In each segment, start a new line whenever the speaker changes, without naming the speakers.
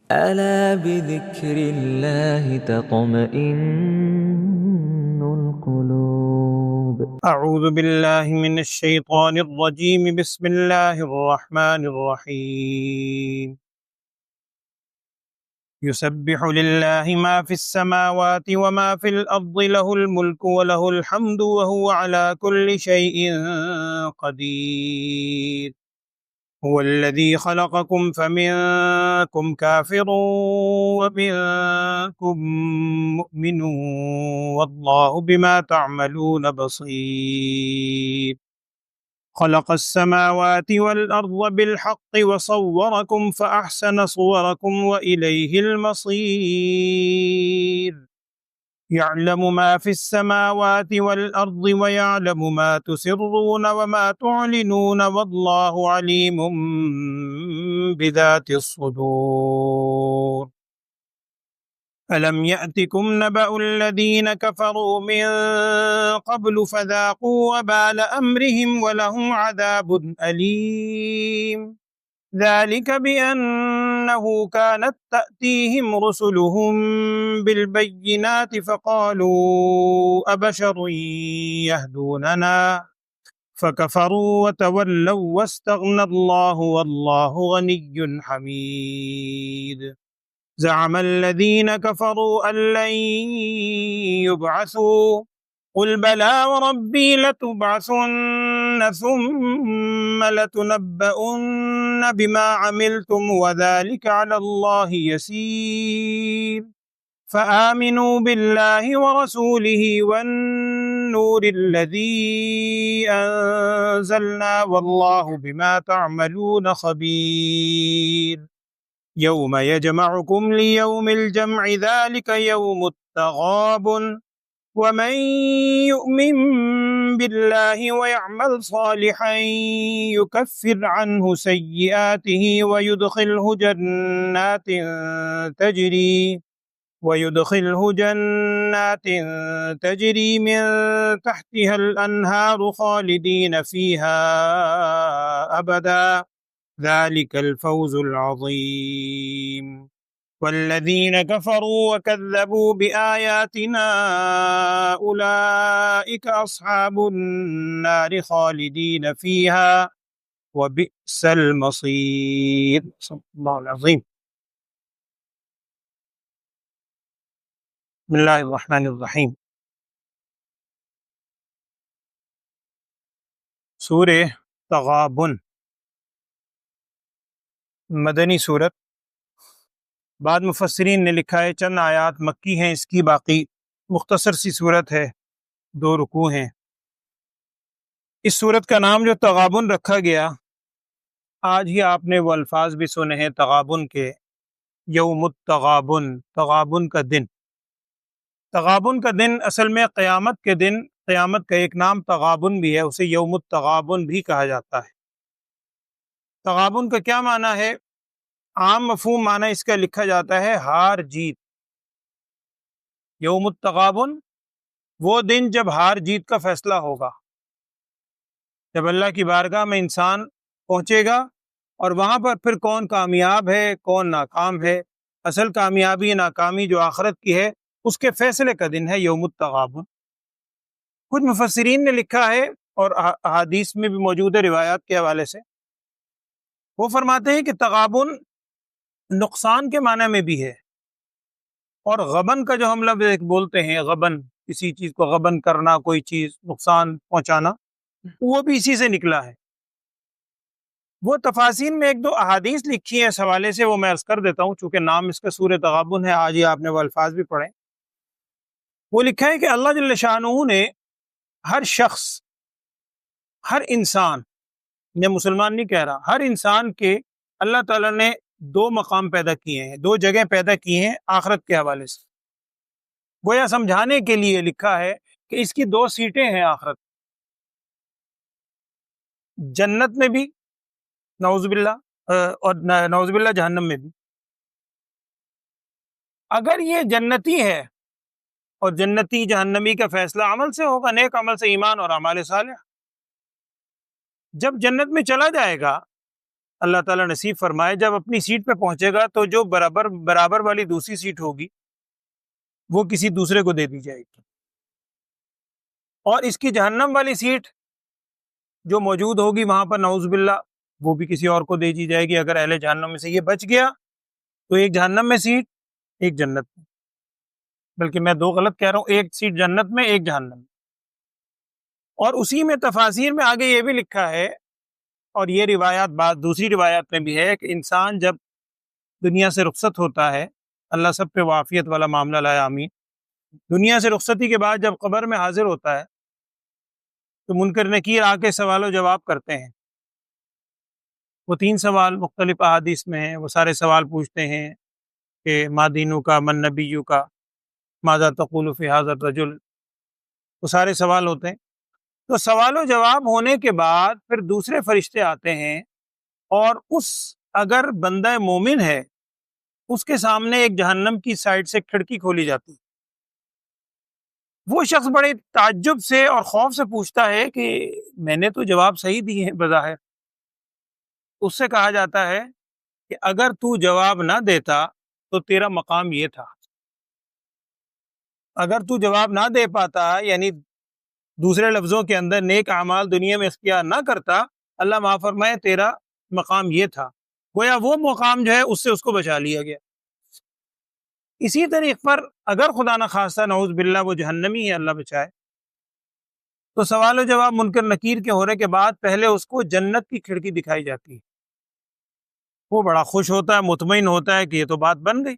ألا بذكر الله تطمئن القلوب.
أعوذ بالله من الشيطان الرجيم. بسم الله الرحمن الرحيم. يسبح لله ما في السماوات وما في الأرض، له الملك وله الحمد وهو على كل شيء قدير. هو الذي خلقكم فمنكم كافر ومنكم مؤمن والله بما تعملون بصير. خلق السماوات والأرض بالحق وصوركم فأحسن صوركم وإليه المصير. يعلم ما في السماوات والأرض ويعلم ما تسرون وما تعلنون والله عليم بذات الصدور. ألم يأتكم نبأ الذين كفروا من قبل فذاقوا وبال أمرهم ولهم عذاب أليم. ذلك بأنه كانت تأتيهم رسلهم بالبينات فقالوا أبشر يهدوننا فكفروا وتولوا واستغنى الله والله غني حميد. زعم الذين كفروا أن لن يبعثوا قل بلى وربي لتبعثن ثم لتنبؤن بما عملتم وذلك على الله يسير. فآمنوا بالله ورسوله والنور الذي أنزلنا والله بما تعملون خبير. يوم يجمعكم ليوم الجمع ذلك يوم التغابن ومن يؤمن بالله ويعمل صالحا يكفر عنه سيئاته ويدخله جنات تجري من تحتها الأنهار خالدين فيها أبدا ذلك الفوز العظيم. والذين كفروا وكذبوا بآياتنا أولئك أصحاب النار خالدين فيها وبئس المصير. صدق الله العظيم. بسم اللہ الرحمن الرحیم. سورہ تغابن مدنی سورت. بعض مفسرین نے لکھا ہے چند آیات مکی ہیں اس کی، باقی مختصر سی صورت ہے، 2 رکوع ہیں. اس صورت کا نام جو تغابن رکھا گیا، آج ہی آپ نے وہ الفاظ بھی سنے ہیں تغابن کے، یوم التغابن، تغابن کا دن. تغابن کا دن اصل میں قیامت کے دن، قیامت کا ایک نام تغابن بھی ہے، اسے یوم التغابن بھی کہا جاتا ہے. تغابن کا کیا معنی ہے؟ عام مفہوم معنی اس کا لکھا جاتا ہے ہار جیت. یوم التغابن وہ دن جب ہار جیت کا فیصلہ ہوگا، جب اللہ کی بارگاہ میں انسان پہنچے گا اور وہاں پر پھر کون کامیاب ہے کون ناکام ہے، اصل کامیابی ناکامی جو آخرت کی ہے اس کے فیصلے کا دن ہے یوم التغابن. کچھ مفسرین نے لکھا ہے اور احادیث میں بھی موجود ہے روایات کے حوالے سے، وہ فرماتے ہیں کہ تغابن نقصان کے معنی میں بھی ہے، اور غبن کا جو ہم لفظ بولتے ہیں، غبن، کسی چیز کو غبن کرنا، کوئی چیز نقصان پہنچانا، وہ بھی اسی سے نکلا ہے. وہ تفاسیر میں 1-2 احادیث لکھی ہیں اس حوالے سے، وہ میں عرض کر دیتا ہوں چونکہ نام اس کا سورہ تغابن ہے، آج ہی آپ نے وہ الفاظ بھی پڑھے. وہ لکھا ہے کہ اللہ جل شانہ نے ہر شخص، ہر انسان، میں مسلمان نہیں کہہ رہا، ہر انسان کے اللہ تعالیٰ نے 2 مقام پیدا کیے ہیں، 2 جگہ پیدا کی ہیں آخرت کے حوالے سے. گویا سمجھانے کے لیے لکھا ہے کہ اس کی 2 سیٹیں ہیں آخرت، جنت میں بھی نعوذ باللہ، اور نعوذ باللہ جہنم میں بھی. اگر یہ جنتی ہے اور جنتی جہنمی کا فیصلہ عمل سے ہوگا، نیک عمل سے، ایمان اور اعمال صالح. جب جنت میں چلا جائے گا اللہ تعالیٰ نصیب فرمائے، جب اپنی سیٹ پہ پہنچے گا تو جو برابر والی دوسری سیٹ ہوگی وہ کسی دوسرے کو دے دی جائے گی، اور اس کی جہنم والی سیٹ جو موجود ہوگی وہاں پر نعوذ باللہ وہ بھی کسی اور کو دے دی جائے گی۔ اگر اہل جہنم میں سے یہ بچ گیا تو ایک جہنم میں سیٹ، ایک جنت میں، بلکہ میں دو غلط کہہ رہا ہوں، ایک سیٹ جنت میں، ایک جہنم میں۔ اور اسی میں تفاسیر میں آگے یہ بھی لکھا ہے، اور یہ روایات بعض دوسری روایات میں بھی ہے، کہ انسان جب دنیا سے رخصت ہوتا ہے، اللہ سب پہ عافیت والا معاملہ لائے آمین، دنیا سے رخصتی کے بعد جب قبر میں حاضر ہوتا ہے تو منکر نکیر آ کے سوال و جواب کرتے ہیں۔ وہ 3 سوال مختلف احادیث میں ہیں، وہ سارے سوال پوچھتے ہیں کہ ما دینو کا، من نبیو کا، ماذا تقول فی ھذا الرجل، وہ سارے سوال ہوتے ہیں۔ تو سوال و جواب ہونے کے بعد پھر دوسرے فرشتے آتے ہیں، اور اگر بندہ مومن ہے اس کے سامنے ایک جہنم کی سائڈ سے کھڑکی کھولی جاتی ہے۔ وہ شخص بڑے تعجب سے اور خوف سے پوچھتا ہے کہ میں نے تو جواب صحیح دیے ہیں بظاہر۔ اس سے کہا جاتا ہے کہ اگر تو جواب نہ دیتا تو تیرا مقام یہ تھا، اگر تو جواب نہ دے پاتا، یعنی دوسرے لفظوں کے اندر نیک اعمال دنیا میں اختیار نہ کرتا، اللہ معاف فرمائے تیرا مقام یہ تھا، گویا وہ مقام جو ہے اس سے اس کو بچا لیا گیا۔ اسی طریق پر اگر خدا نہ خواستہ نعوذ باللہ وہ جہنمی ہے، اللہ بچائے، تو سوال و جواب منکر نکیر کے ہونے کے بعد پہلے اس کو جنت کی کھڑکی دکھائی جاتی ہے۔ وہ بڑا خوش ہوتا ہے، مطمئن ہوتا ہے کہ یہ تو بات بن گئی۔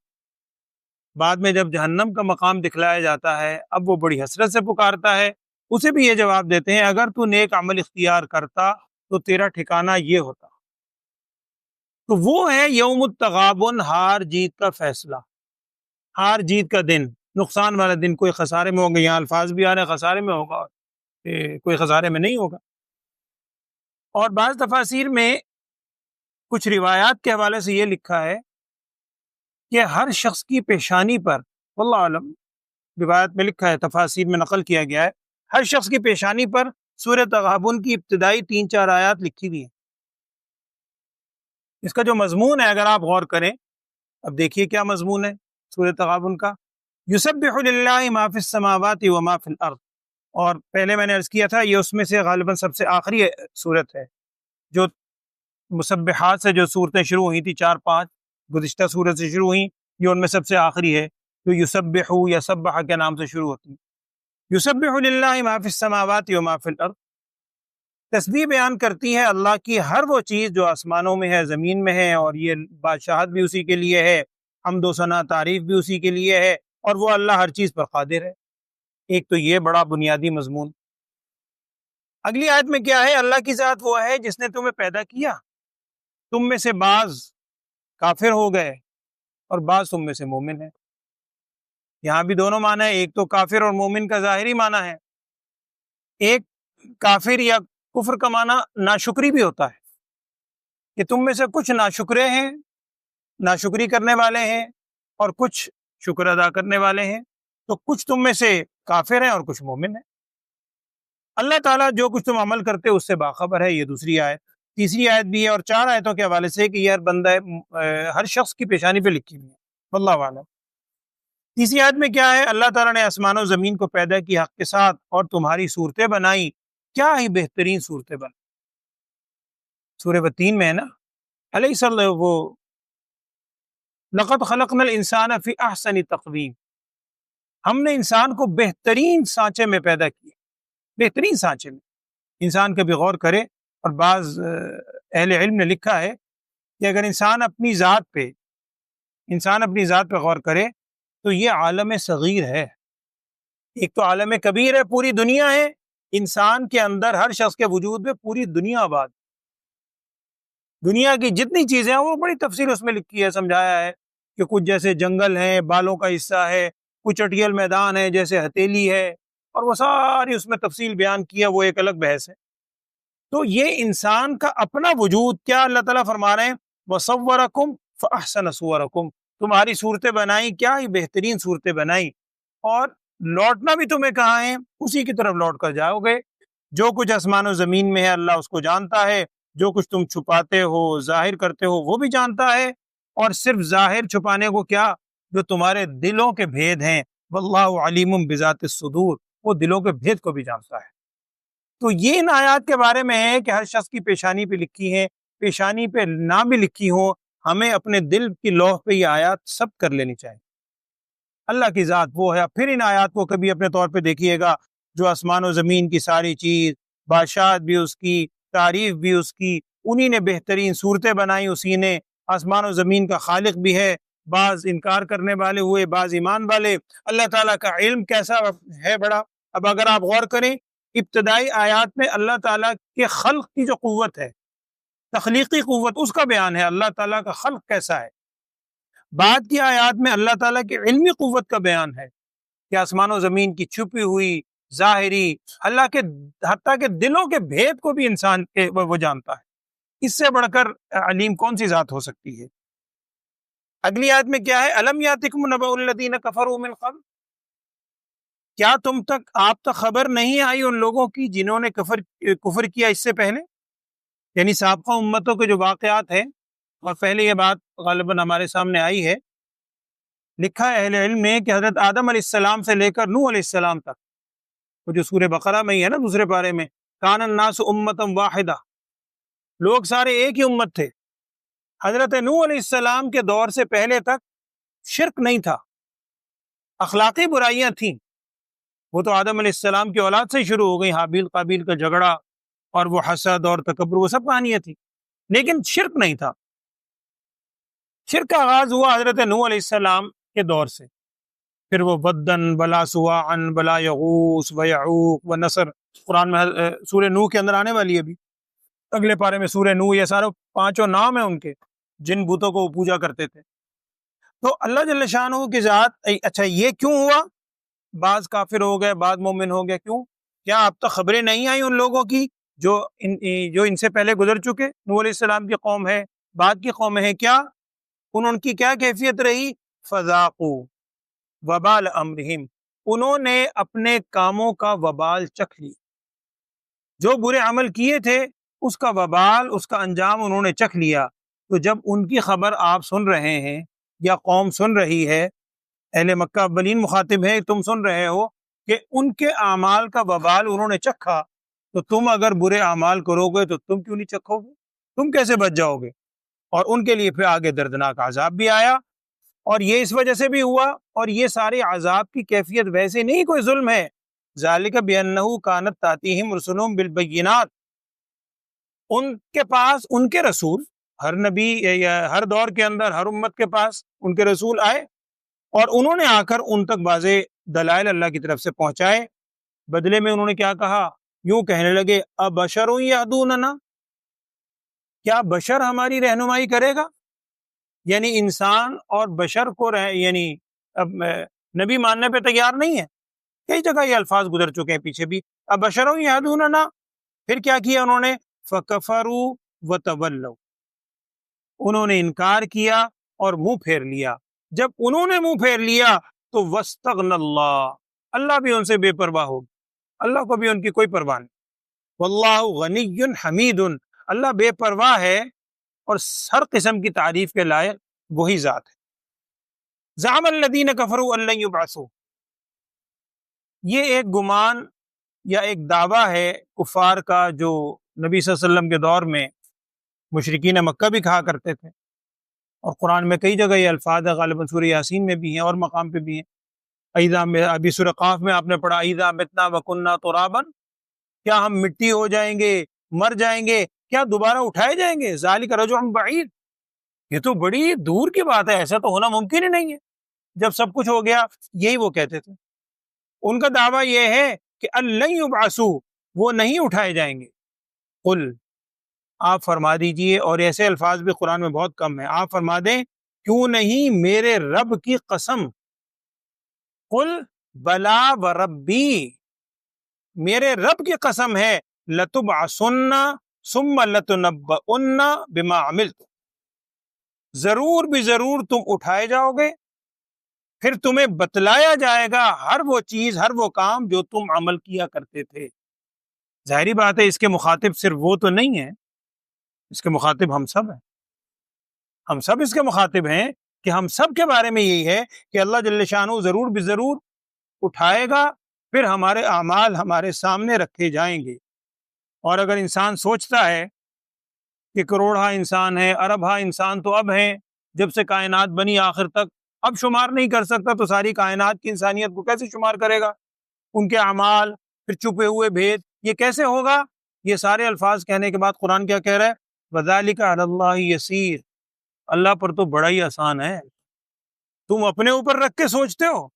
بعد میں جب جہنم کا مقام دکھلایا جاتا ہے، اب وہ بڑی حسرت سے پکارتا ہے، اسے بھی یہ جواب دیتے ہیں اگر تو نیک عمل اختیار کرتا تو تیرا ٹھکانہ یہ ہوتا۔ تو وہ ہے یوم التغابن، ہار جیت کا فیصلہ، ہار جیت کا دن، نقصان والا دن۔ کوئی خسارے میں ہوگا، یہاں الفاظ بھی آ رہے ہیں خسارے میں ہوگا، کوئی خسارے میں نہیں ہوگا۔ اور بعض تفاسیر میں کچھ روایات کے حوالے سے یہ لکھا ہے کہ ہر شخص کی پیشانی پر، واللہ عالم، روایت میں لکھا ہے، تفاسیر میں نقل کیا گیا ہے، ہر شخص کی پیشانی پر سورہ تغابن کی ابتدائی 3-4 آیات لکھی ہوئی ہیں۔ اس کا جو مضمون ہے اگر آپ غور کریں، اب دیکھیے کیا مضمون ہے سورہ تغابن کا، یسبح للہ ما فی السماوات و ما فی الارض، اور پہلے میں نے عرض کیا تھا یہ اس میں سے غالباً سب سے آخری صورت ہے، جو مسبحات سے جو صورتیں شروع ہوئی تھی 4-5 گزشتہ صورت سے شروع ہوئیں، یہ ان میں سب سے آخری ہے، جو یسبح یا سبح کے نام سے شروع ہوتی ہے۔ یسبح للہ ما فی السماوات و ما فی الارض، تسبیح بیان کرتی ہے اللہ کی ہر وہ چیز جو آسمانوں میں ہے، زمین میں ہے، اور یہ بادشاہت بھی اسی کے لیے ہے، حمد و ثنا تعریف بھی اسی کے لیے ہے، اور وہ اللہ ہر چیز پر قادر ہے۔ ایک تو یہ بڑا بنیادی مضمون۔ اگلی آیت میں کیا ہے؟ اللہ کی ذات وہ ہے جس نے تمہیں پیدا کیا، تم میں سے بعض کافر ہو گئے اور بعض تم میں سے مومن ہیں۔ یہاں بھی دونوں معنی ہے، ایک تو کافر اور مومن کا ظاہری معنی ہے، ایک کافر یا کفر کا معنی ناشکری بھی ہوتا ہے، کہ تم میں سے کچھ ناشکرے ہیں، ناشکری کرنے والے ہیں، اور کچھ شکر ادا کرنے والے ہیں، تو کچھ تم میں سے کافر ہیں اور کچھ مومن ہیں۔ اللہ تعالیٰ جو کچھ تم عمل کرتے اس سے باخبر ہے، یہ دوسری آیت۔ تیسری آیت بھی ہے، اور 4 آیتوں کے حوالے سے کہ یہ بندہ ہر شخص کی پیشانی پہ لکھی ہوئی ہے، واللہ اعلم۔ تیسری آیت میں کیا ہے؟ اللہ تعالیٰ نے آسمان و زمین کو پیدا کی حق کے ساتھ، اور تمہاری صورتیں بنائی، کیا ہی بہترین صورتیں بنائی۔ سورہ بتین میں ہے نا، علیہ اللہ، وہ لقد خلقنا الانسان فی احسن تقویم، ہم نے انسان کو بہترین سانچے میں پیدا کیا، بہترین سانچے میں۔ انسان کبھی غور کرے، اور بعض اہل علم نے لکھا ہے کہ اگر انسان اپنی ذات پہ غور کرے تو یہ عالم صغیر ہے۔ ایک تو عالم کبیر ہے، پوری دنیا ہے، انسان کے اندر ہر شخص کے وجود میں پوری دنیا آباد، دنیا کی جتنی چیزیں ہیں وہ بڑی تفصیل اس میں لکھی ہے، سمجھایا ہے کہ کچھ جیسے جنگل ہیں، بالوں کا حصہ ہے، کچھ اٹیل میدان ہے جیسے ہتھیلی ہے، اور وہ ساری اس میں تفصیل بیان کیا، وہ ایک الگ بحث ہے۔ تو یہ انسان کا اپنا وجود، کیا اللہ تعالیٰ فرما رہے ہیں، وَصَوَّرَكُمْ فَأَحْسَنَ صُوَرَكُمْ، تمہاری صورتیں بنائی، کیا ہی بہترین صورتیں بنائی، اور لوٹنا بھی تمہیں کہاں ہے، اسی کی طرف لوٹ کر جاؤ گے۔ جو کچھ آسمان و زمین میں ہے اللہ اس کو جانتا ہے، جو کچھ تم چھپاتے ہو ظاہر کرتے ہو وہ بھی جانتا ہے، اور صرف ظاہر چھپانے کو کیا، جو تمہارے دلوں کے بھید ہیں، واللہ علیم بذات الصدور، وہ دلوں کے بھید کو بھی جانتا ہے۔ تو یہ ان آیات کے بارے میں ہے کہ ہر شخص کی پیشانی پہ لکھی ہے، پیشانی پہ نہ بھی لکھی ہو، ہمیں اپنے دل کی لوح پہ یہ آیات سب کر لینی چاہیے۔ اللہ کی ذات وہ ہے۔ پھر ان آیات کو کبھی اپنے طور پہ دیکھیے گا، جو آسمان و زمین کی ساری چیز، بادشاہت بھی اس کی، تعریف بھی اس کی، انہی نے بہترین صورتیں بنائی، اسی نے آسمان و زمین کا خالق بھی ہے۔ بعض انکار کرنے والے ہوئے، بعض ایمان والے۔ اللہ تعالیٰ کا علم کیسا ہے بڑا۔ اب اگر آپ غور کریں، ابتدائی آیات میں اللہ تعالیٰ کے خلق کی جو قوت ہے، تخلیقی قوت، اس کا بیان ہے، اللہ تعالیٰ کا خلق کیسا ہے۔ بعد کی آیات میں اللہ تعالیٰ کی علمی قوت کا بیان ہے کہ آسمان و زمین کی چھپی ہوئی، ظاہری، اللہ کے حتیٰ کہ دلوں کے بھید کو بھی انسان کے وہ جانتا ہے۔ اس سے بڑھ کر علیم کون سی ذات ہو سکتی ہے۔ اگلی آیت میں کیا ہے؟ الم یاتکم نبأ الذین کفروا من قبل، کیا آپ تک خبر نہیں آئی ان لوگوں کی جنہوں نے کفر کیا اس سے پہلے، یعنی سابقہ امتوں کے جو واقعات ہیں، اور پہلے یہ بات غالباً ہمارے سامنے آئی ہے، لکھا ہے اہل علم نے کہ حضرت آدم علیہ السلام سے لے کر نوح علیہ السلام تک، وہ جو سورہ بقرہ میں ہی ہے نا، دوسرے پارے میں، کان الناس امتا واحدہ، لوگ سارے ایک ہی امت تھے۔ حضرت نوح علیہ السلام کے دور سے پہلے تک شرک نہیں تھا، اخلاقی برائیاں تھیں، وہ تو آدم علیہ السلام کی اولاد سے شروع ہو گئی، حابیل قابیل کا جھگڑا اور وہ حسد اور تکبر، وہ سب کہانیاں تھیں، لیکن شرک نہیں تھا۔ شرک کا آغاز ہوا حضرت نوح علیہ السلام کے دور سے، پھر وہ ودن بلا سواعن بلا یغوث و یعوق و نصر، قرآن میں سورہ نوح کے اندر آنے والی ہے ابھی، اگلے پارے میں سورہ نوح، یہ سارے پانچوں نام ہیں ان کے، جن بتوں کو وہ پوجا کرتے تھے۔ تو اللہ جل شانہ کی ذات، اچھا یہ کیوں ہوا؟ بعض کافر ہو گئے، بعض مومن ہو گئے، کیوں؟ کیا اب تک خبریں نہیں آئیں ان لوگوں کی جو ان سے پہلے گزر چکے؟ نوح علیہ السلام کی قوم ہے، بعد کی قوم ہے، کیا ان کی کیا کیفیت رہی؟ فذاقوا وبال امرہم، انہوں نے اپنے کاموں کا وبال چکھ لی، جو برے عمل کیے تھے اس کا وبال، اس کا انجام انہوں نے چکھ لیا۔ تو جب ان کی خبر آپ سن رہے ہیں یا قوم سن رہی ہے، اہل مکہ اولین مخاطب ہے، تم سن رہے ہو کہ ان کے اعمال کا وبال انہوں نے چکھا، تو تم اگر برے اعمال کرو گے تو تم کیوں نہیں چکھو گے؟ تم کیسے بچ جاؤ گے؟ اور ان کے لیے پھر آگے دردناک عذاب بھی آیا، اور یہ اس وجہ سے بھی ہوا، اور یہ سارے عذاب کی کیفیت ویسے نہیں کوئی ظلم ہے، ذالک بانہ کانت تاتیہم رسلہم بالبینات، ان کے پاس ان کے رسول، ہر نبی یا ہر دور کے اندر ہر امت کے پاس ان کے رسول آئے، اور انہوں نے آ کر ان تک واضح دلائل اللہ کی طرف سے پہنچائے۔ بدلے میں انہوں نے کیا کہا؟ یوں کہنے لگے ابشر یہدوننا، کیا بشر ہماری رہنمائی کرے گا؟ یعنی انسان اور بشر کو یعنی اب نبی ماننے پہ تیار نہیں ہے۔ کئی جگہ یہ الفاظ گزر چکے ہیں پیچھے بھی، ابشر یہدوننا، پھر کیا کیا انہوں نے؟ فکفروا وتولوا، انہوں نے انکار کیا اور منہ پھیر لیا۔ جب انہوں نے منہ پھیر لیا تو واستغنى اللہ، اللہ بھی ان سے بے پرواہ ہو گیا، اللہ کو بھی ان کی کوئی پرواہ نہیں۔ واللہ غنی حمید، اللہ بے پرواہ ہے اور ہر قسم کی تعریف کے لائق وہی ذات ہے۔ زعم الذین کفروا ان لن یبعثوا، یہ ایک گمان یا ایک دعویٰ ہے کفار کا، جو نبی صلی اللہ علیہ وسلم کے دور میں مشرکین مکہ بھی کہا کرتے تھے، اور قرآن میں کئی جگہ یہ الفاظ ہیں، غالباً سورہ یاسین میں بھی ہیں اور مقام پہ بھی ہیں۔ اذا میں ابھی سورہ قاف میں آپ نے پڑھا اذا متنا وکنا ترابا، کیا ہم مٹی ہو جائیں گے، مر جائیں گے، کیا دوبارہ اٹھائے جائیں گے؟ ذالک رجع بعید، یہ تو بڑی دور کی بات ہے، ایسا تو ہونا ممکن ہی نہیں ہے۔ جب سب کچھ ہو گیا، یہی وہ کہتے تھے۔ ان کا دعویٰ یہ ہے کہ لن یبعثوا، وہ نہیں اٹھائے جائیں گے۔ قل، آپ فرما دیجئے، اور ایسے الفاظ بھی قرآن میں بہت کم ہیں، آپ فرما دیں کیوں نہیں میرے رب کی قسم، قل بلا وربی، میرے رب کی قسم ہے، لتبعثن ثم لتنبؤن بما عملتم، ضرور بھی ضرور تم اٹھائے جاؤ گے، پھر تمہیں بتلایا جائے گا ہر وہ چیز، ہر وہ کام جو تم عمل کیا کرتے تھے۔ ظاہری بات ہے اس کے مخاطب صرف وہ تو نہیں ہے، اس کے مخاطب ہم سب ہیں، ہم سب اس کے مخاطب ہیں کہ ہم سب کے بارے میں یہی ہے کہ اللہ جل شانہ ضرور بضرور اٹھائے گا، پھر ہمارے اعمال ہمارے سامنے رکھے جائیں گے۔ اور اگر انسان سوچتا ہے کہ کروڑہا انسان ہے، اربہا انسان تو اب ہیں، جب سے کائنات بنی آخر تک، اب شمار نہیں کر سکتا تو ساری کائنات کی انسانیت کو کیسے شمار کرے گا؟ ان کے اعمال، پھر چھپے ہوئے بھید، یہ کیسے ہوگا؟ یہ سارے الفاظ کہنے کے بعد قرآن کیا کہہ رہا ہے؟ وَذَلِكَ عَلَى اللَّهِ يَسِيرٌ، اللہ پر تو بڑا ہی آسان ہے۔ تم اپنے اوپر رکھ کے سوچتے ہو؟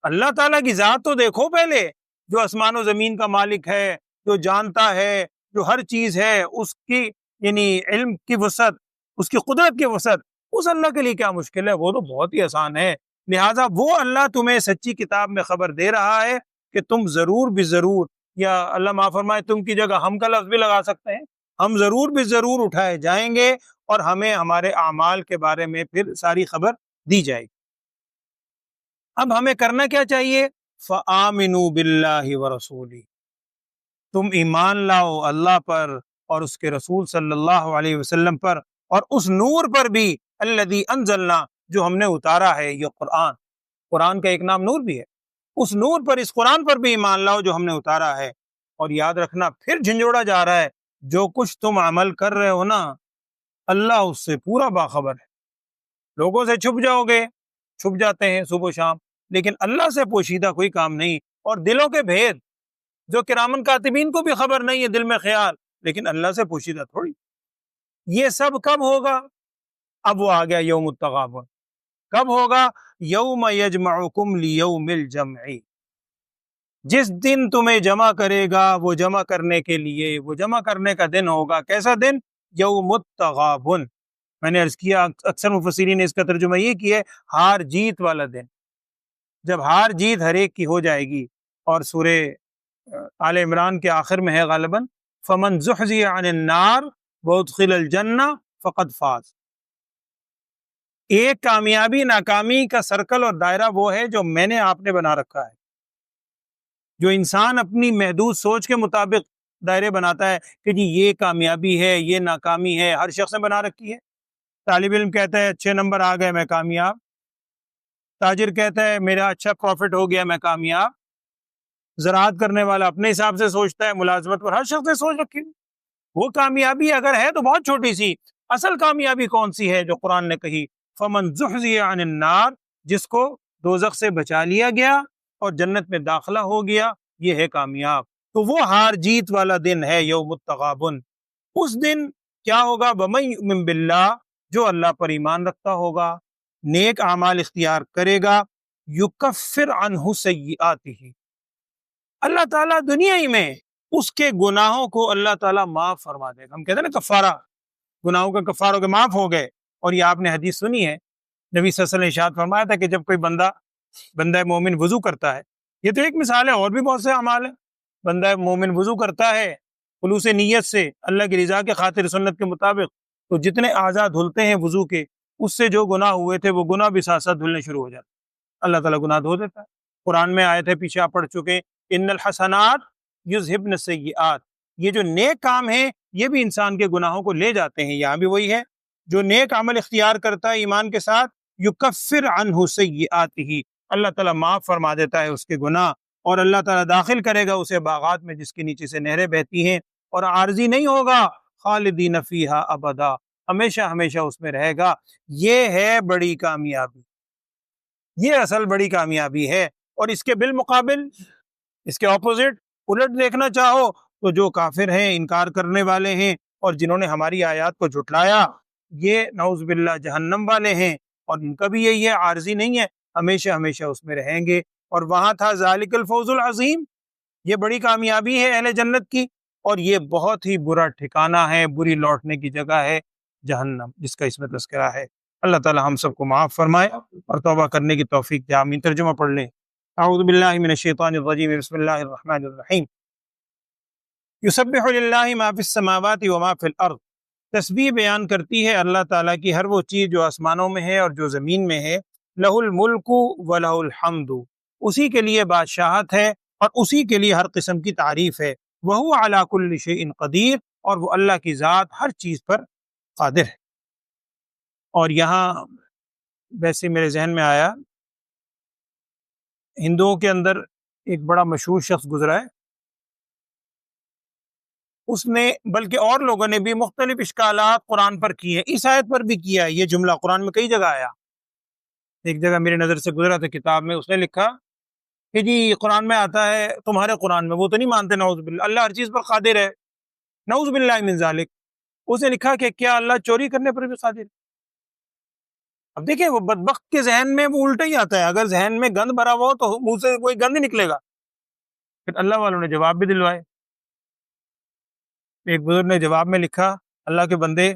اللہ تعالیٰ کی ذات تو دیکھو پہلے، جو آسمان و زمین کا مالک ہے، جو جانتا ہے، جو ہر چیز ہے، اس کی یعنی علم کی وسعت، اس کی قدرت کی وسعت، اس اللہ کے لیے کیا مشکل ہے؟ وہ تو بہت ہی آسان ہے۔ لہٰذا وہ اللہ تمہیں سچی کتاب میں خبر دے رہا ہے کہ تم ضرور بضرور، یا اللہ معاف فرمائے تم کی جگہ ہم کا لفظ بھی لگا سکتے ہیں، ہم ضرور بضرور اٹھائے جائیں گے اور ہمیں ہمارے اعمال کے بارے میں پھر ساری خبر دی جائے گی۔ اب ہمیں کرنا کیا چاہیے؟ فَآمِنُوا بِاللَّهِ وَرَسُولِهِ، تم ایمان لاؤ اللہ پر اور اس کے رسول صلی اللہ علیہ وسلم پر، اور اس نور پر بھی الذی انزلنا، جو ہم نے اتارا ہے، یہ قرآن، قرآن کا ایک نام نور بھی ہے، اس نور پر، اس قرآن پر بھی ایمان لاؤ جو ہم نے اتارا ہے۔ اور یاد رکھنا پھر جھنجھوڑا جا رہا ہے، جو کچھ تم عمل کر رہے ہو نا، اللہ اس سے پورا باخبر ہے۔ لوگوں سے چھپ جاؤ گے، چھپ جاتے ہیں صبح و شام، لیکن اللہ سے پوشیدہ کوئی کام نہیں۔ اور دلوں کے بھید جو کرامن کاتبین کو بھی خبر نہیں ہے، دل میں خیال، لیکن اللہ سے پوشیدہ تھوڑی۔ یہ سب کب ہوگا؟ اب وہ آ گیا یوم التغابن۔ کب ہوگا؟ یوم یجمعکم لیوم الجمع، جس دن تمہیں جمع کرے گا، وہ جمع کرنے کے لیے، وہ جمع کرنے کا دن ہوگا۔ کیسا دن؟ یوم التغابن۔ میں نے عرض کیا، اکثر مفسرین نے اس کا ترجمہ یہ کیا ہے، ہار جیت والا دن، جب ہار جیت ہر ایک کی ہو جائے گی۔ اور سورہ آل عمران کے آخر میں ہے غالباً، فَمَنْ زُحْزِحَ عَنِ النَّارِ وَأُدْخِلَ الْجَنَّةَ فَقَدْ فَازَ۔ ایک کامیابی ناکامی کا سرکل اور دائرہ وہ ہے جو میں نے آپ نے بنا رکھا ہے، جو انسان اپنی محدود سوچ کے مطابق دائرے بناتا ہے کہ جی یہ کامیابی ہے، یہ ناکامی ہے، ہر شخص نے بنا رکھی ہے۔ طالب علم کہتا ہے اچھے نمبر آ گئے میں کامیاب، تاجر کہتا ہے میرا اچھا پروفٹ ہو گیا میں کامیاب، زراعت کرنے والا اپنے حساب سے سوچتا ہے، ملازمت پر ہر شخص نے سوچ رکھی ہے۔ وہ کامیابی اگر ہے تو بہت چھوٹی سی، اصل کامیابی کون سی ہے جو قرآن نے کہی؟ فَمَنْ زُحْزِحَ عَنِ النَّارِ، جس کو دوزخ سے بچا لیا گیا اور جنت میں داخلہ ہو گیا، یہ ہے کامیاب۔ تو وہ ہار جیت والا دن ہے یوم التغابن۔ اس دن کیا ہوگا؟ وَمَن یُؤْمِن بِاللَّهِ، جو اللہ پر ایمان رکھتا ہوگا، نیک اعمال اختیار کرے گا، یکفر عنہ سیئاتہ، اللہ تعالیٰ دنیا ہی میں اس کے گناہوں کو اللہ تعالیٰ معاف فرما دے گا۔ ہم کہتے ہیں نا کفارہ، گناہوں کا کفارہ ہو کے معاف ہو گئے۔ اور یہ آپ نے حدیث سنی ہے، نبی صلی اللہ علیہ وسلم نے ارشاد فرمایا تھا کہ جب کوئی بندہ مومن وضو کرتا ہے، یہ تو ایک مثال ہے، اور بھی بہت سے اعمال ہیں، بندہ مومن وضو کرتا ہے خلوص نیت سے، اللہ کی رضا کے خاطر، سنت کے مطابق، تو جتنے اعضاء دھلتے ہیں وضو کے، اس سے جو گناہ ہوئے تھے وہ گناہ بھی ساتھ ساتھ دھلنے شروع ہو جاتے ہیں، اللہ تعالیٰ گناہ دھو دیتا ہے۔ قرآن میں آیت ہے، پیچھے آپ پڑھ چکے، ان الحسنات یذہبن السیئات، یہ جو نیک کام ہیں یہ بھی انسان کے گناہوں کو لے جاتے ہیں۔ یہاں بھی وہی ہے، جو نیک عمل اختیار کرتا ہے ایمان کے ساتھ، یکفر عنہ سیئاتہ، اللہ تعالیٰ معاف فرما دیتا ہے اس کے گناہ، اور اللہ تعالیٰ داخل کرے گا اسے باغات میں جس کے نیچے سے نہریں بہتی ہیں، اور عارضی نہیں ہوگا، خالدین فیہا ابدا، ہمیشہ ہمیشہ اس میں رہے گا۔ یہ ہے بڑی کامیابی، یہ اصل بڑی کامیابی ہے۔ اور اس کے بالمقابل، اس کے اپوزٹ الٹ دیکھنا چاہو تو جو کافر ہیں، انکار کرنے والے ہیں، اور جنہوں نے ہماری آیات کو جھٹلایا، یہ نعوذ باللہ جہنم والے ہیں، اور ان کا بھی یہی ہے، عارضی نہیں ہے، ہمیشہ ہمیشہ اس میں رہیں گے۔ اور وہاں تھا ذالک الفوز العظیم، یہ بڑی کامیابی ہے اہل جنت کی، اور یہ بہت ہی برا ٹھکانہ ہے، بری لوٹنے کی جگہ ہے جہنم، جس کا اس میں تذکرہ ہے۔ اللہ تعالی ہم سب کو معاف فرمائے اور توبہ کرنے کی توفیق دے۔ آمین۔ ترجمہ پڑھ لیں۔ اعوذ باللہ من الشیطان الرجیم، بسم اللہ الرحمن الرحیم۔ یسبح للہ ما فی السماوات وما فی الارض، تسبیح بیان کرتی ہے اللہ تعالیٰ کی ہر وہ چیز جو آسمانوں میں ہے اور جو زمین میں ہے۔ لہ الملک ولہ الحمد، اسی کے لیے بادشاہت ہے اور اسی کے لیے ہر قسم کی تعریف ہے۔ وہو علی کل شیء قدیر، اور وہ اللہ کی ذات ہر چیز پر قادر ہے۔ اور یہاں ویسے میرے ذہن میں آیا، ہندوؤں کے اندر ایک بڑا مشہور شخص گزرا ہے، اس نے بلکہ اور لوگوں نے بھی مختلف اشکالات قرآن پر کیے ہیں، اس آیت پر بھی کیا ہے۔ یہ جملہ قرآن میں کئی جگہ آیا، ایک جگہ میرے نظر سے گزرا تھا کتاب میں، اس نے لکھا کہ جی قرآن میں آتا ہے، تمہارے قرآن میں وہ تو نہیں مانتے، نعوذ باللہ اللہ ہر چیز پر قادر ہے، نعوذ باللہ من ذالک۔ اس نے لکھا کہ کیا اللہ چوری کرنے پر بھی قادر ہے؟ اب دیکھیں وہ بدبخت کے ذہن میں وہ الٹا ہی آتا ہے، اگر ذہن میں گند بھرا ہوا ہو تو منہ سے کوئی گند ہی نکلے گا۔ پھر اللہ والوں نے جواب بھی دلوائے۔ ایک بزرگ نے جواب میں لکھا، اللہ کے بندے،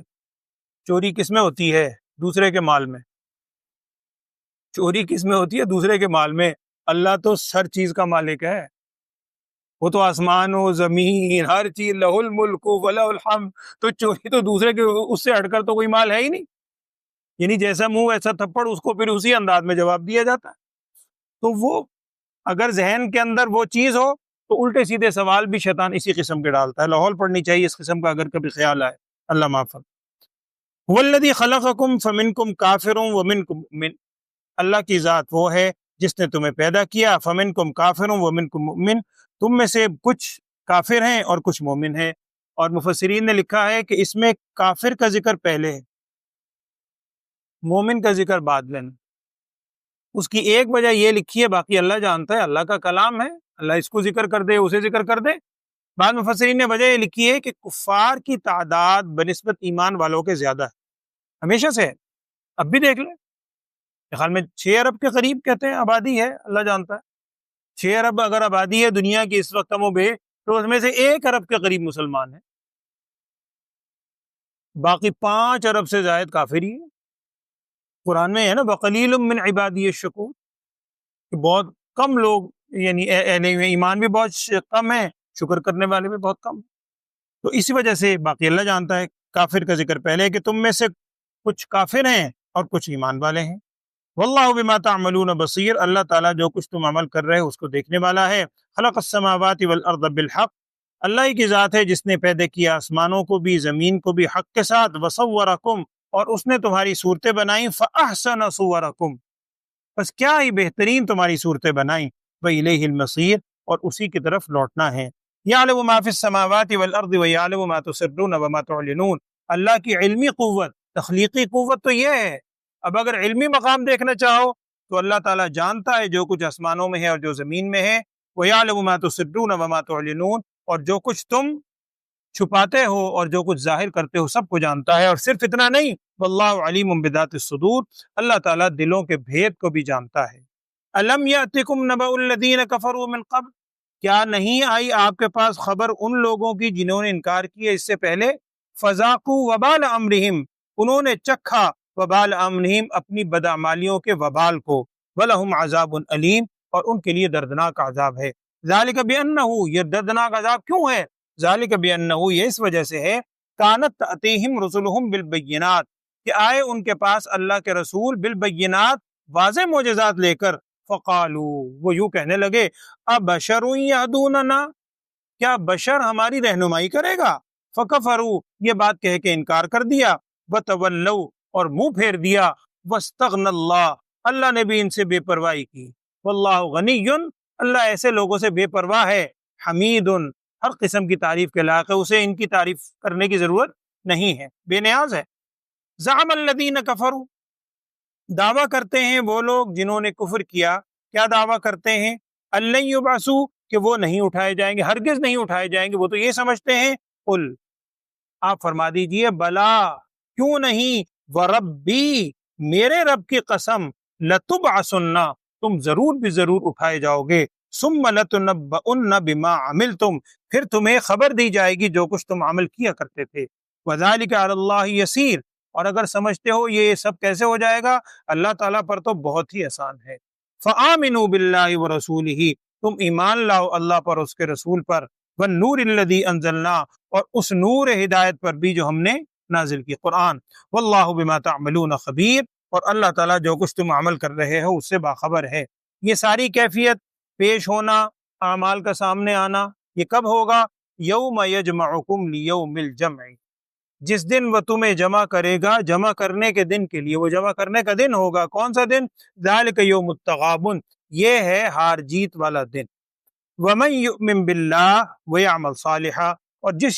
چوری کس میں ہوتی ہے؟ دوسرے کے مال میں۔ چوری کس میں ہوتی ہے؟ دوسرے کے مال میں۔ اللہ تو ہر چیز کا مالک ہے، وہ تو آسمان و زمین ہر چیز، لہ الملک ولہ الحمد۔ تو چوری تو دوسرے کے، اس سے ہٹ کر تو کوئی مال ہے ہی نہیں، یعنی جیسا منہ ویسا تھپڑ، اس کو پھر اسی انداز میں جواب دیا جاتا ہے۔ تو وہ اگر ذہن کے اندر وہ چیز ہو تو الٹے سیدھے سوال بھی شیطان اسی قسم کے ڈالتا ہے۔ لاہور پڑھنی چاہیے اس قسم کا اگر کبھی خیال آئے، اللہ معاف فرمائے۔ والذی خلقکم فمنکم کافر ومنکم مؤمن، اللہ کی ذات وہ ہے جس نے تمہیں پیدا کیا، فمنکم کافر ومنکم مؤمن، تم میں سے کچھ کافر ہیں اور کچھ مومن ہیں۔ اور مفسرین نے لکھا ہے کہ اس میں کافر کا ذکر پہلے ہے، مومن کا ذکر بعد میں۔ اس کی ایک وجہ یہ لکھی ہے، باقی اللہ جانتا ہے، اللہ کا کلام ہے، اللہ اس کو ذکر کر دے اسے ذکر کر دے۔ بعض مفسرین نے وجہ یہ لکھی ہے کہ کفار کی تعداد بنسبت ایمان والوں کے زیادہ ہے، ہمیشہ سے ہے، اب بھی دیکھ لیں، میرے خیال میں 6 ارب کے قریب کہتے ہیں آبادی ہے، اللہ جانتا ہے۔ 6 ارب اگر آبادی ہے دنیا کی اس وقت کم و بیش، تو اس میں سے 1 ارب کے قریب مسلمان ہیں، باقی 5 ارب سے زائد کافر ہی ہیں۔ قرآن میں ہے نا وَقَلِيلٌ مِّنْ عِبَادِيَ الشَّكُورُ، کہ بہت کم لوگ، یعنی اہل ایمان بھی بہت کم ہیں، شکر کرنے والے بھی بہت کم ہیں۔ تو اسی وجہ سے باقی اللہ جانتا ہے، کافر کا ذکر پہلے ہے کہ تم میں سے کچھ کافر ہیں اور کچھ ایمان والے ہیں۔ واللہ بما تعملون بصیر، اللہ تعالیٰ جو کچھ تم عمل کر رہے ہو اس کو دیکھنے والا ہے۔ خلق السماوات والارض بالحق، اللہ ہی کی ذات ہے جس نے پیدا کیا آسمانوں کو بھی زمین کو بھی حق کے ساتھ، وصورکم، اور اس نے تمہاری صورتیں بنائیں، فاحسن صورکم، بس کیا ہی بہترین تمہاری صورتیں بنائیں، وإلیہ المصیر، اور اسی کی طرف لوٹنا ہے۔ یعلم ما فی السماوات والارض ویعلم ما تسرون وما تعلنون، اللہ کی علمی قوت، تخلیقی قوت تو یہ ہے۔ اب اگر علمی مقام دیکھنا چاہو تو اللہ تعالیٰ جانتا ہے جو کچھ آسمانوں میں ہے اور جو زمین میں ہے، وَيَعْلَمُ مَا تُسِرُّونَ وَمَا تُعْلِنُونَ، اور جو کچھ تم چھپاتے ہو اور جو کچھ ظاہر کرتے ہو سب کو جانتا ہے۔ اور صرف اتنا نہیں، وَاللَّهُ عَلِيمٌ بِذَاتِ الصُّدُورِ، اللہ تعالیٰ دلوں کے بھید کو بھی جانتا ہے۔ أَلَمْ يَأْتِكُمْ نَبَأُ الَّذِينَ كَفَرُوا مِنْ قَبْلُ، کیا نہیں آئی آپ کے پاس خبر ان لوگوں کی جنہوں نے انکار کیا اس سے پہلے؟ فَذَاقُوا وَبَالَ أَمْرِهِمْ، انہوں نے چکھا وبال امرہم، اپنی بدعمالیوں کے وبال کو، وَلَهُمْ عَذَابٌ أَلِيمٌ، اور ان کے لیے دردناک عذاب ہے۔ ذَلِكَ بِأَنَّهُ، یہ دردناک عذاب کیوں ہے؟ ذَلِكَ بِأَنَّهُ، یہ اس وجہ سے ہے، كَانَتْ تَأْتِيهِمْ رُسُلُهُمْ بِالْبَيِّنَاتِ، کہ آئے ان کے پاس اللہ کے رسول بالبینات، واضح معجزات لے کر، فَقَالُوا، وہ یوں کہنے لگے، أَبَشَرٌ يَهْدُونَنَا، کیا بشر ہماری رہنمائی کرے گا؟ فَكَفَرُوا، یہ بات کہہ کے انکار کر دیا، وَتَوَلَّوْا، اور منہ پھیر دیا، وَاسْتَغْنَى اللَّهُ، اللہ نے بھی ان سے بے پرواہی کی۔ وَاللَّهُ غَنِيٌّ، اللہ ایسے لوگوں سے بے پرواہ ہے، حمید، ہر قسم کی تعریف کے لائق ہے، اسے ان کی تعریف کرنے کی ضرورت نہیں ہے، بے نیاز ہے۔ زعم الذین کفروا، دعویٰ کرتے ہیں وہ لوگ جنہوں نے کفر کیا، کیا دعویٰ کرتے ہیں؟ الَّن یبعثوا، کہ وہ نہیں اٹھائے جائیں گے، ہرگز نہیں اٹھائے جائیں گے، وہ تو یہ سمجھتے ہیں۔ قل، آپ فرما دیجئے، بلا، کیوں نہیں، وربی، میرے رب کی قسم، لتبعثن، تم ضرور بھی ضرور اٹھائے جاؤ گے، ثم لتنبؤن بما عملتم، پھر تمہیں خبر دی جائے گی جو کچھ تم عمل کیا کرتے تھے۔ وذالک علی اللہ یسیر، اور اگر سمجھتے ہو یہ سب کیسے ہو جائے گا، اللہ تعالیٰ پر تو بہت ہی آسان ہے۔ فآمنوا باللہ ورسولہ، تم ایمان لاؤ اللہ پر، اس کے رسول پر، والنور الذی انزلنا، اور اس نور ہدایت پر بھی جو ہم نے نازل کی، قرآن، واللہ بما تعملون خبیر، اور اللہ تعالیٰ جو کچھ تم عمل کر رہے ہو اس سے باخبر ہے۔ یہ ساری کیفیت، پیش ہونا، اعمال کا سامنے آنا، یہ کب ہوگا؟ یوم یجمعکم لیوم الجمع، جس دن وہ تمہیں جمع کرے گا جمع کرنے کے دن کے لیے، وہ جمع کرنے کا دن ہوگا، کون سا دن؟ ذالک یوم التغابن، یہ ہے ہار جیت والا دن۔ ومن یؤمن باللہ ویعمل صالحا، اور جو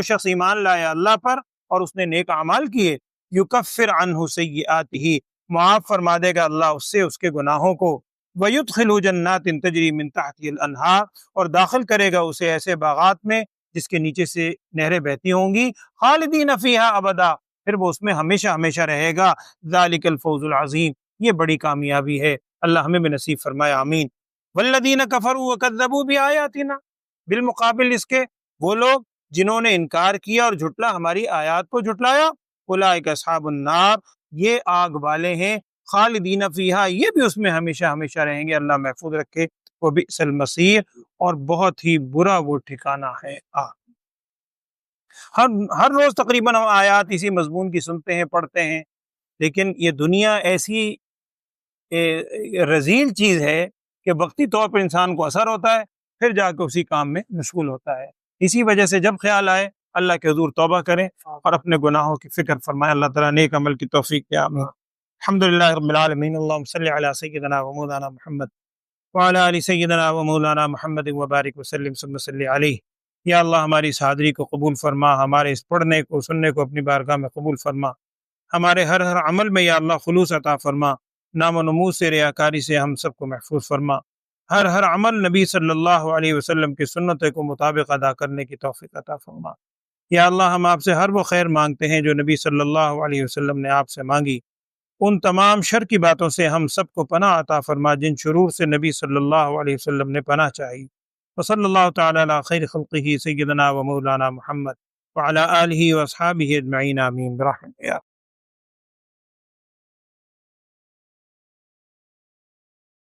شخص ایمان لایا اللہ پر اور اس نے نیک اعمال کیے، یکفر عنہ سیئاتہ، معاف فرما دے گا اللہ اس سے اس کے گناہوں کو، ویدخلہ جنات تجری من تحتها الانہار، اور داخل کرے گا اسے ایسے باغات میں جس کے نیچے سے نہریں بہتی ہوں گی، خالدین فیہا ابدا، پھر وہ اس میں ہمیشہ ہمیشہ رہے گا۔ ذالک الفوز العظیم، یہ بڑی کامیابی ہے، اللہ ہمیں بھی نصیب فرمائے، آمین۔ والذین کفروا وکذبوا بآیاتنا، بالمقابل اس کے وہ لوگ جنہوں نے انکار کیا اور جھٹلا ہماری آیات کو جھٹلایا، اولئک اصحاب النار، یہ آگ والے ہیں، خالدین فیہا، یہ بھی اس میں ہمیشہ ہمیشہ رہیں گے، اللہ محفوظ رکھے، وبئس المصیر، اور بہت ہی برا وہ ٹھکانہ ہے آگ۔ ہر روز تقریباً ہم آیات اسی مضمون کی سنتے ہیں، پڑھتے ہیں، لیکن یہ دنیا ایسی رذیل چیز ہے کہ وقتی طور پر انسان کو اثر ہوتا ہے، پھر جا کے اسی کام میں مشغول ہوتا ہے۔ اسی وجہ سے جب خیال آئے اللہ کے حضور توبہ کریں اور اپنے گناہوں کی فکر فرمائیں، اللہ تعالیٰ نیک عمل کی توفیق دے، آمین۔ الحمدللہ رب العالمین، اللہم صلی علی سیدنا و مولانا محمد وعلی آل سیدنا و مولانا محمد وبارک وسلم ثم صلی علیہ۔ یا اللہ ہماری اس حاضری کو قبول فرما، ہمارے اس پڑھنے کو سننے کو اپنی بارگاہ میں قبول فرما، ہمارے ہر عمل میں یا اللہ خلوص عطا فرما، نام و نموز سے، ریاکاری سے ہم سب کو محفوظ فرما، ہر عمل نبی صلی اللہ علیہ وسلم کی سنت کو مطابق ادا کرنے کی توفیق عطا فرما۔ یا اللہ ہم آپ سے ہر وہ خیر مانگتے ہیں جو نبی صلی اللہ علیہ وسلم نے آپ سے مانگی، ان تمام شر کی باتوں سے ہم سب کو پناہ عطا فرما جن شرور سے نبی صلی اللہ علیہ وسلم نے پناہ چاہی۔ وصلی اللہ تعالی علی خیر خلقہ سیدنا و مولانا محمد وعلی آلہ واصحابہ اجمعین، آمین برحمتہ۔